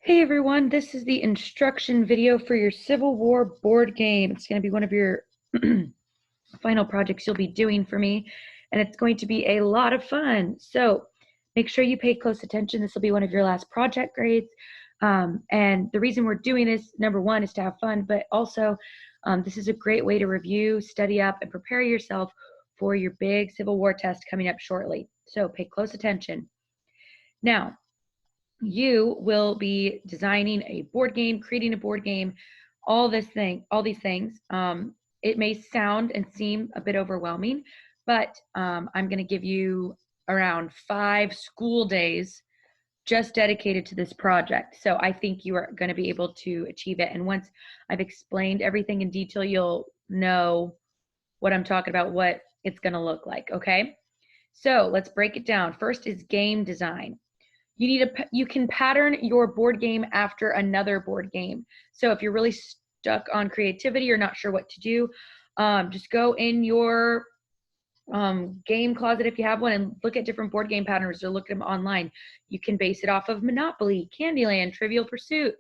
Hey everyone, this is the instruction video for your Civil War board game. It's going to be one of your final projects you'll be doing for me, and it's going to be a lot of fun. So make sure you pay close attention. This will be one of your last project grades. And the reason we're doing this, number one, is to have fun, but also this is a great way to review, study up, and prepare yourself for your big Civil War test coming up shortly. So pay close attention. Now, you will be designing a board game, creating a board game, all these things. It may sound and seem a bit overwhelming, but I'm going to give you around 5 school days just dedicated to this project. So I think you are going to be able to achieve it. And once I've explained everything in detail, you'll know what I'm talking about, what it's going to look like. Okay. So let's break it down. First is game design. You can pattern your board game after another board game. So if you're really stuck on creativity or not sure what to do, just go in your game closet if you have one and look at different board game patterns or look at them online. You can base it off of Monopoly, Candyland, Trivial Pursuit.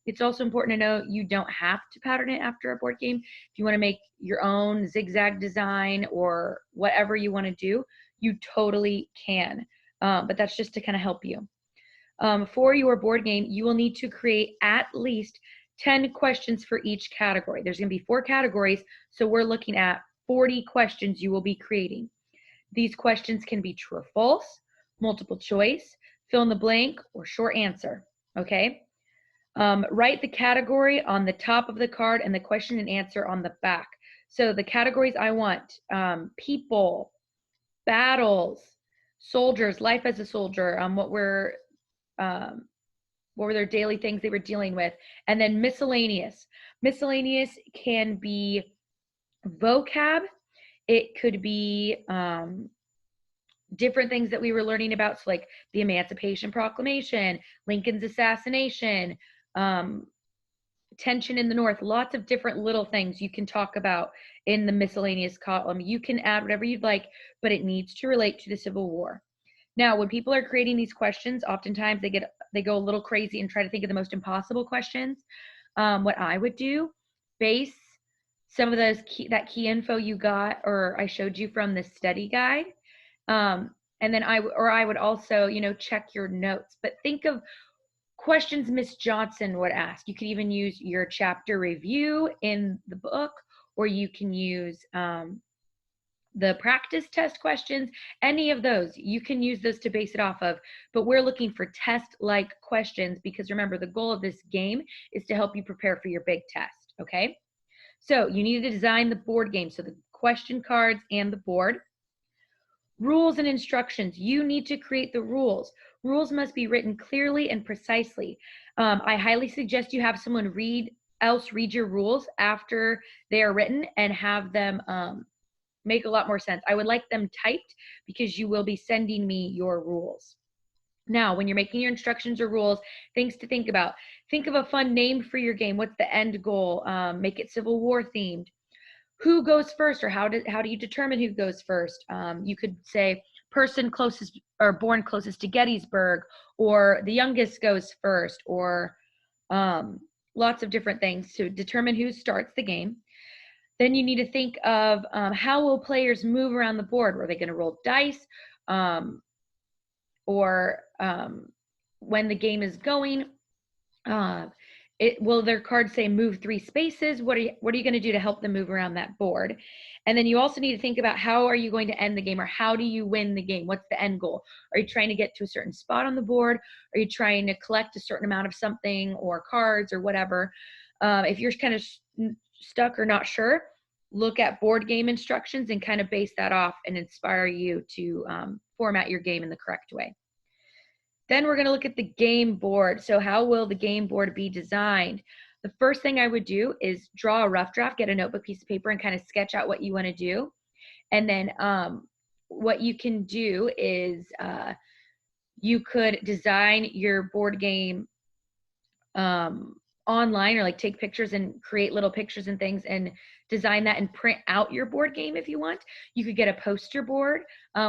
It's also important to know you don't have to pattern it after a board game. If you want to make your own zigzag design or whatever you want to do, you totally can. But that's just to kind of help you. For your board game, you will need to create at least 10 questions for each category. There's going to be 4 categories, so we're looking at 40 questions you will be creating. These questions can be true or false, multiple choice, fill in the blank, or short answer. Okay? Write the category on the top of the card and the question and answer on the back. So the categories I want: people, battles, soldiers, life as a soldier, what were their daily things they were dealing with, and then miscellaneous. Miscellaneous can be vocab. It could be different things that we were learning about, so like the Emancipation Proclamation, Lincoln's assassination, tension in the North. Lots of different little things you can talk about in the miscellaneous column. You can add whatever you'd like, but it needs to relate to the Civil War. Now, when people are creating these questions, oftentimes they go a little crazy and try to think of the most impossible questions. What I would do, base some of that key info you got or I showed you from the study guide, and then I would also, check your notes. But think of questions Miss Johnson would ask. You could even use your chapter review in the book, or you can use the practice test questions. Any of those, you can use those to base it off of. But we're looking for test-like questions because remember, the goal of this game is to help you prepare for your big test, okay? So you need to design the board game, so the question cards and the board. Rules and instructions. You need to create the rules. Rules must be written clearly and precisely. I highly suggest you have someone read your rules after they are written and have them make a lot more sense. I would like them typed because you will be sending me your rules. Now, when you're making your instructions or rules, things to think about. Think of a fun name for your game. What's the end goal? Make it Civil War themed. Who goes first, or how do you determine who goes first? You could say person closest or born closest to Gettysburg, or the youngest goes first, or lots of different things to determine who starts the game. Then you need to think of how will players move around the board? Are they going to roll dice? Or when the game is going, will their card say move 3 spaces? What are you going to do to help them move around that board? And then you also need to think about how are you going to end the game, or how do you win the game? What's the end goal? Are you trying to get to a certain spot on the board? Are you trying to collect a certain amount of something or cards or whatever? If you're kind of stuck or not sure, look at board game instructions and kind of base that off and inspire you to format your game in the correct way. Then we're going to look at the game board. So how will the game board be designed? The first thing I would do is draw a rough draft, get a notebook, piece of paper, and kind of sketch out what you want to do. And then what you can do is you could design your board game on online, or like take pictures and create little pictures and things and design that and print out your board game if you want. You could get a poster board,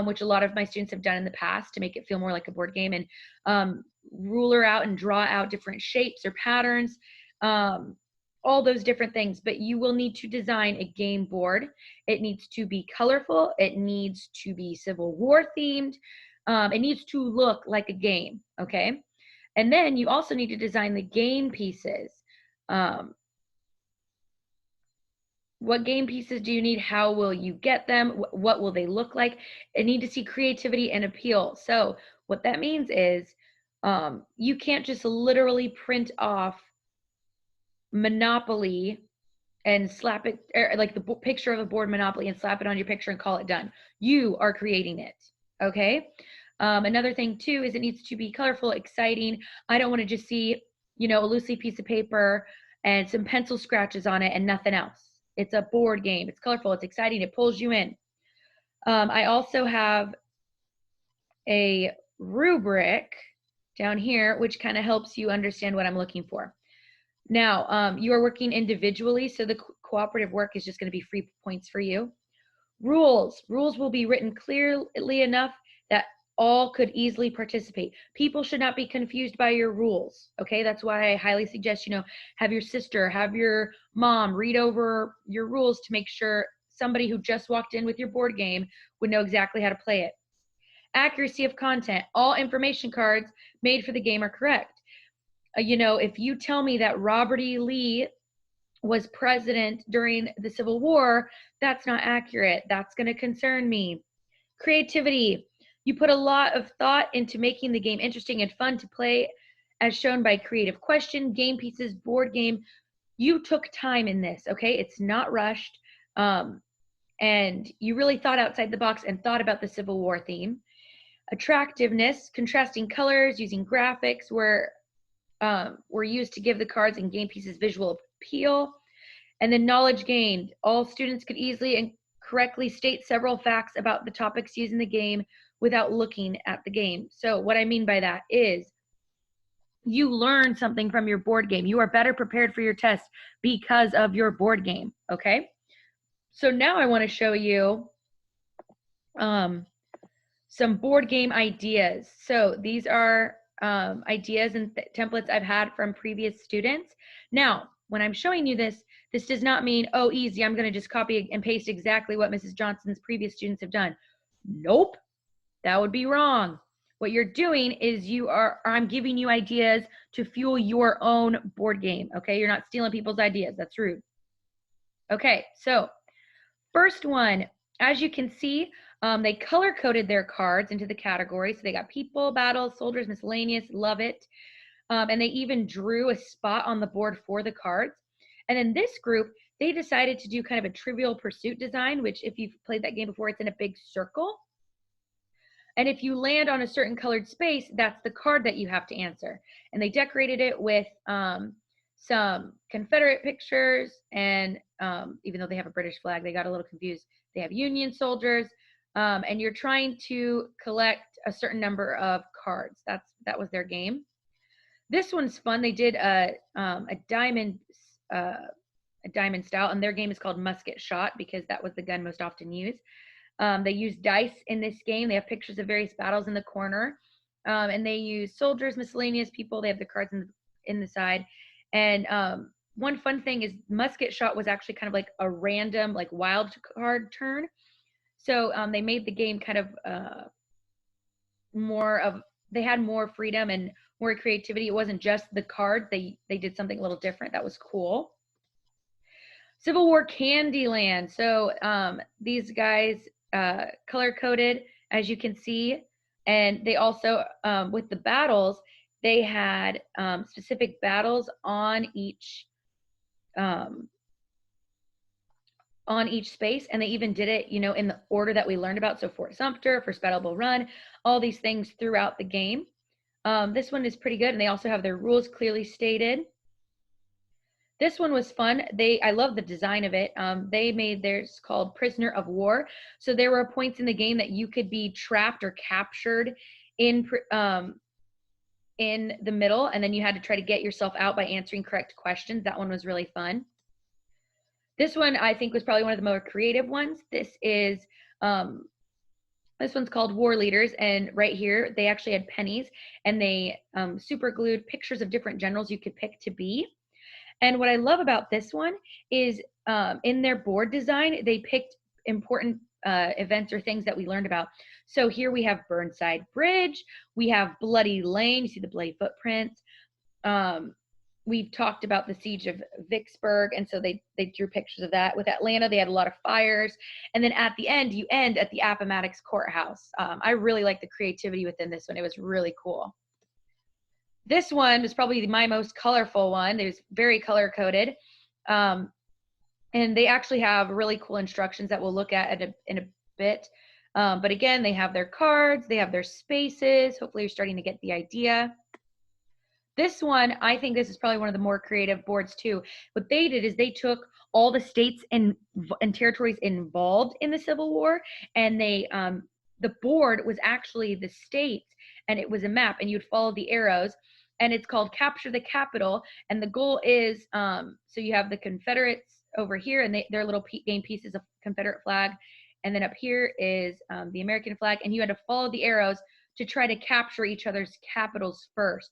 which a lot of my students have done in the past to make it feel more like a board game, and ruler out and draw out different shapes or patterns, all those different things. But you will need to design a game board. It needs to be colorful. It needs to be Civil War themed. It needs to look like a game, okay? And then you also need to design the game pieces. What game pieces do you need? How will you get them? What will they look like? I need to see creativity and appeal. So what that means is you can't just literally print off Monopoly and slap it, or like the picture of a board Monopoly, and slap it on your picture and call it done. You are creating it, okay? Another thing too is it needs to be colorful, exciting. I don't want to just see, you know, a loose leaf piece of paper and some pencil scratches on it and nothing else. It's a board game. It's colorful. It's exciting. It pulls you in. I also have a rubric down here, which kind of helps you understand what I'm looking for. Now, you are working individually, so the cooperative work is just going to be free points for you. Rules will be written clearly enough that all could easily participate. People should not be confused by your rules, okay? That's why I highly suggest, you know, have your sister, have your mom read over your rules to make sure somebody who just walked in with your board game would know exactly how to play it. Accuracy of content. All information cards made for the game are correct. You know, if you tell me that Robert E. Lee was president during the Civil War, that's not accurate. That's going to concern me. Creativity. You put a lot of thought into making the game interesting and fun to play, as shown by creative question, game pieces, board game. You took time in this, okay? It's not rushed. And you really thought outside the box and thought about the Civil War theme. Attractiveness, contrasting colors, using graphics were used to give the cards and game pieces visual appeal. And then knowledge gained. All students could easily and correctly state several facts about the topics used in the game without looking at the game. So what I mean by that is you learn something from your board game. You are better prepared for your test because of your board game, okay? So now I want to show you some board game ideas. So these are ideas and templates I've had from previous students. Now, when I'm showing you this, this does not mean, oh, easy, I'm going to just copy and paste exactly what Mrs. Johnson's previous students have done. Nope, that would be wrong. What you're doing is I'm giving you ideas to fuel your own board game, okay? You're not stealing people's ideas. That's rude. Okay, so first one, as you can see, they color-coded their cards into the categories. So they got people, battles, soldiers, miscellaneous, love it. And they even drew a spot on the board for the cards. And in this group, they decided to do kind of a Trivial Pursuit design, which if you've played that game before, it's in a big circle. And if you land on a certain colored space, that's the card that you have to answer. And they decorated it with some Confederate pictures, and even though they have a British flag, they got a little confused. They have Union soldiers, and you're trying to collect a certain number of cards. That was their game. This one's fun. They did a diamond style, and their game is called Musket Shot because that was the gun most often used. They use dice in this game. They have pictures of various battles in the corner, and they use soldiers, miscellaneous people. They have the cards in the side. And one fun thing is Musket Shot was actually kind of like a random, like wild card turn. So they made the game kind of they had more freedom and more creativity. It wasn't just the cards. They did something a little different. That was cool. Civil War Candyland. So these guys color-coded, as you can see. And they also, with the battles, they had specific battles on each space, and they even did it, you know, in the order that we learned about. So Fort Sumter, First Battle Bull Run, all these things throughout the game. This one is pretty good, and they also have their rules clearly stated. This one was fun. I love the design of it. They made theirs called Prisoner of War. So there were points in the game that you could be trapped or captured in in the middle, and then you had to try to get yourself out by answering correct questions. That one was really fun. This one I think was probably one of the more creative ones. This one's called War Leaders, and right here they actually had pennies, and they super glued pictures of different generals you could pick to be. And what I love about this one is in their board design, they picked important events or things that we learned about. So here we have Burnside Bridge, we have Bloody Lane, you see the bloody footprints. We've talked about the siege of Vicksburg, and so they drew pictures of that. With Atlanta, they had a lot of fires. And then at the end, you end at the Appomattox Courthouse. I really like the creativity within this one. It was really cool. This one was probably my most colorful one. It was very color-coded. And they actually have really cool instructions that we'll look at in a bit. But again, they have their cards, they have their spaces. Hopefully you're starting to get the idea. This one, I think this is probably one of the more creative boards too. What they did is they took all the states and territories involved in the Civil War, and they the board was actually the states, and it was a map, and you'd follow the arrows, and it's called Capture the Capitol. And the goal is so you have the Confederates over here, and their little game pieces of Confederate flag, and then up here is the American flag, and you had to follow the arrows to try to capture each other's capitals first.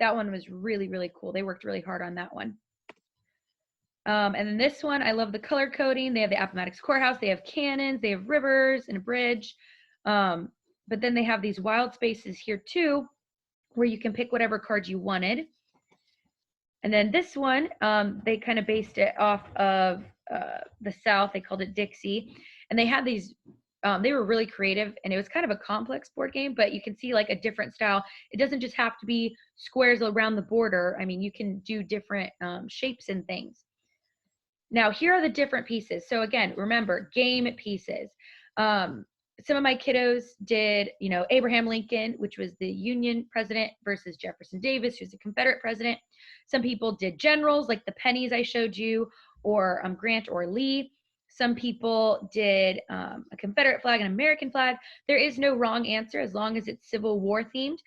That one was really, really cool. They worked really hard on that one. And then this one, I love the color coding. They have the Appomattox Courthouse. They have cannons. They have rivers and a bridge. But then they have these wild spaces here too, where you can pick whatever card you wanted. And then this one, they kind of based it off of the South. They called it Dixie. And they had these they were really creative, and it was kind of a complex board game, but you can see like a different style. It doesn't just have to be squares around the border. I mean, you can do different shapes and things. Now, here are the different pieces. So again, remember, game pieces. Some of my kiddos did, Abraham Lincoln, which was the Union president, versus Jefferson Davis, who's the Confederate president. Some people did generals, like the pennies I showed you, or Grant or Lee. Some people did a Confederate flag and American flag. There is no wrong answer as long as it's Civil War themed.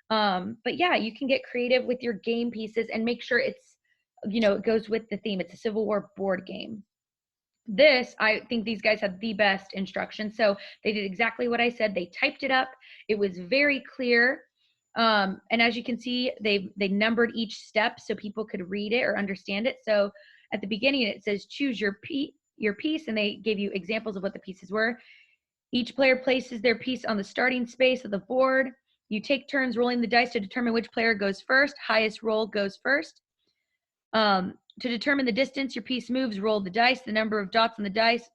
But yeah, you can get creative with your game pieces and make sure it's, it goes with the theme. It's a Civil War board game. This, I think these guys had the best instructions. So they did exactly what I said. They typed it up. It was very clear. And as you can see, they numbered each step so people could read it or understand it. So at the beginning, it says choose your piece, and they gave you examples of what the pieces were. Each player places their piece on the starting space of the board. You take turns rolling the dice to determine which player goes first. Highest roll goes first. To determine the distance your piece moves, roll the dice. The number of dots on the dice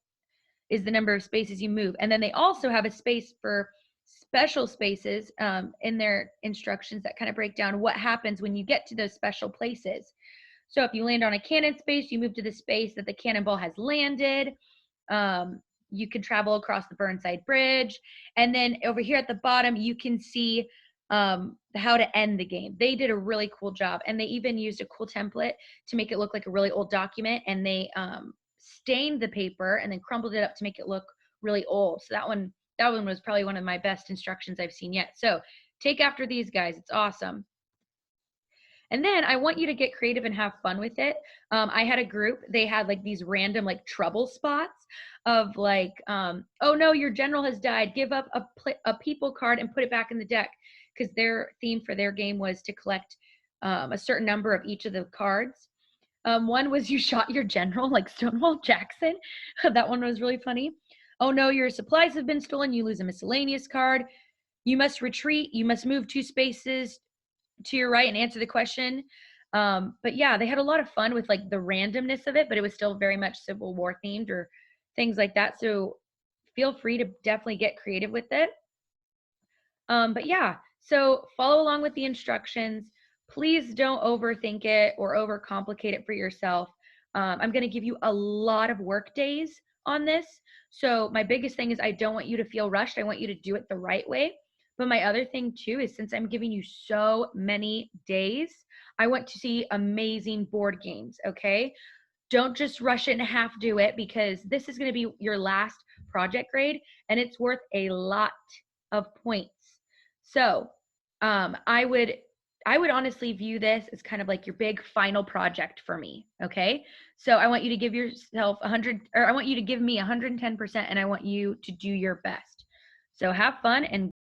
is the number of spaces you move. And then they also have a space for special spaces in their instructions that kind of break down what happens when you get to those special places. So if you land on a cannon space, you move to the space that the cannonball has landed. You can travel across the Burnside Bridge. And then over here at the bottom, you can see how to end the game. They did a really cool job, and they even used a cool template to make it look like a really old document, and they stained the paper and then crumpled it up to make it look really old. So that one was probably one of my best instructions I've seen yet. So take after these guys. It's awesome. And then I want you to get creative and have fun with it. I had a group, they had like these random like trouble spots of like, oh no, your general has died. Give up a people card and put it back in the deck. Because their theme for their game was to collect a certain number of each of the cards. One was you shot your general, like Stonewall Jackson. That one was really funny. Oh no, your supplies have been stolen. You lose a miscellaneous card. You must retreat. You must move 2 spaces to your right and answer the question. But yeah, they had a lot of fun with like the randomness of it, but it was still very much Civil War themed or things like that. So feel free to definitely get creative with it. But yeah, so follow along with the instructions. Please don't overthink it or overcomplicate it for yourself. I'm going to give you a lot of work days on this. So my biggest thing is I don't want you to feel rushed. I want you to do it the right way. But my other thing too is since I'm giving you so many days, I want to see amazing board games, okay? Don't just rush it and half do it, because this is going to be your last project grade and it's worth a lot of points. So I would I would honestly view this as kind of like your big final project for me. Okay. So I want you to give yourself 100, or I want you to give me 110%, and I want you to do your best. So have fun and